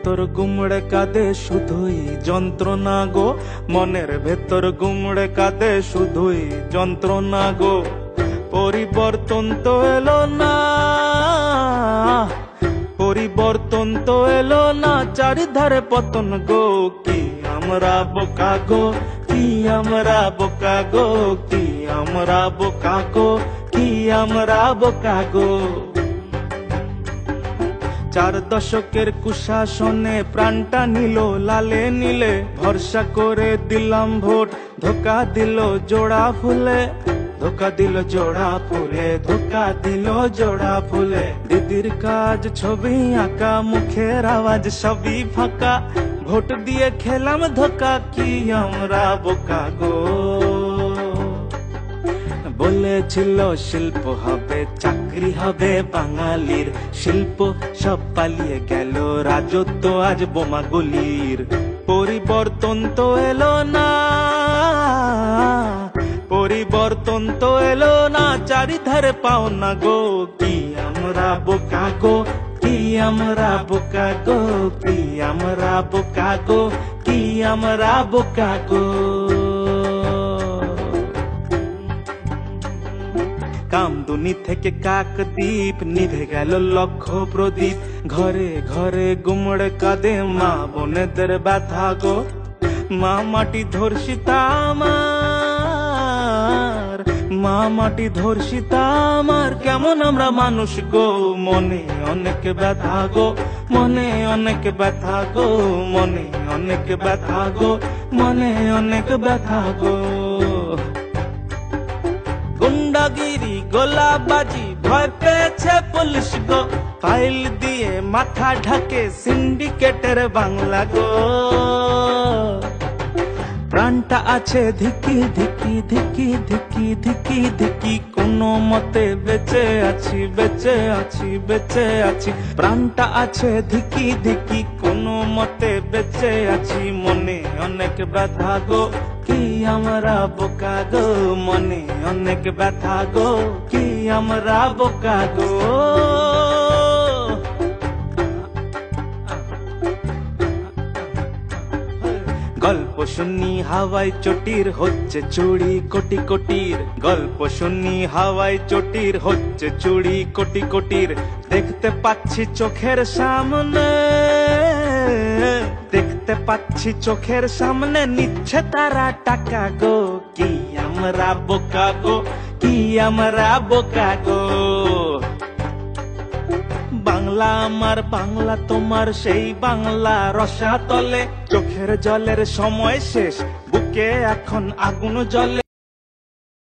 ভেতর গুমড়ে কাঁদে শুধুই যন্ত্রণা গো, মনের ভেতর গুমড়ে কাঁদে শুধুই যন্ত্রণা গো। পরিবর্তন তো এলো না, পরিবর্তন তো এলো না, চারিধারে পতন গো। কি আমরা বোকা গো, কি আমরা বোকা গো, কি আমরা বোকা গো, কি আমরা বোকা গো। 4 দশকের কুশাসনে প্রাণটা নিল লালে নীলে, ভরসা করে দিলাম ভোট, ধোকা দিল জোড়া ফুলে, ধোকা দিল জোড়া ফুলে, ধোকা দিল জোড়া ফুলে। দিদির কাজ ছবি আঁকা, মুখের আওয়াজ সবই ফাঁকা, ভোট দিয়ে খেলাম ধোকা। কি আমরা বোকা গো। বলেছিল শিল্প হবে, চাকরি হবে বাঙালির, শিল্প সব পালিয়ে গেল, রাজত্ব আজ বোমাগুলির। পরিবর্তন তো এলো না, পরিবর্তন তো এলো না, চারিধারে পাও না গো। কি আমরা বোকা গো, কি আমরা বোকা গো, কি আমরা বোকা গো, কি আমরা বোকা গো। কামদুনি থেকে কাকদ্বীপ, নিভে গেল লক্ষ প্রদীপ, ঘরে ঘরে গুমড়ে কাঁদে মা বোনেদের ব্যথা গো। মা মাটি ধর্ষিতা আমার, মা মাটি ধর্ষিতা আমার, কেমন আমরা মানুষ গো। মনে অনেক ব্যথা গো, মনে অনেক ব্যথা গো, মনে অনেক ব্যথা গো, মনে অনেক ব্যথা গো। গুন্ডাগিরি গোলাবাজি ভয় পেয়েছে পুলিশ গো, ফাইল দিয়ে মাথা ঢাকে সিন্ডিকেটের বাংলা গো। প্রাণটা আছে ধিকি ধিকি ধিকি ধিকি ধিকি ধিকি, কোনো মতে বেঁচে আছি, বেঁচে আছি, বেঁচে আছি। প্রাণটা আছে ধিকি ধিকি, কোনো মতে বেঁচে আছি। মনে অনেক ব্যথা গো, কি আমরা বোকা গো, মনে অনেক ব্যথা গো, কি আমরা বোকা গো। গল্প শুনি হাওয়ায় চটির, হচ্ছে চুড়ি কোটি কোটির। গল্প শুনি হাওয়ায় চটির, হচ্ছে চুড়ি কোটি কোটির। দেখতে পাচ্ছি চোখের সামনে, দেখতে পাচ্ছি চোখের সামনে, নিচ্ছে তারা টাকা গো। কি আমরা বোকা গো, কি আমরা বোকা গো। বাংলা আমার, বাংলা তোমার, সেই বাংলা রসাতলে। চোখের জলের সময় শেষ, বুকে এখন আগুন জ্বলে।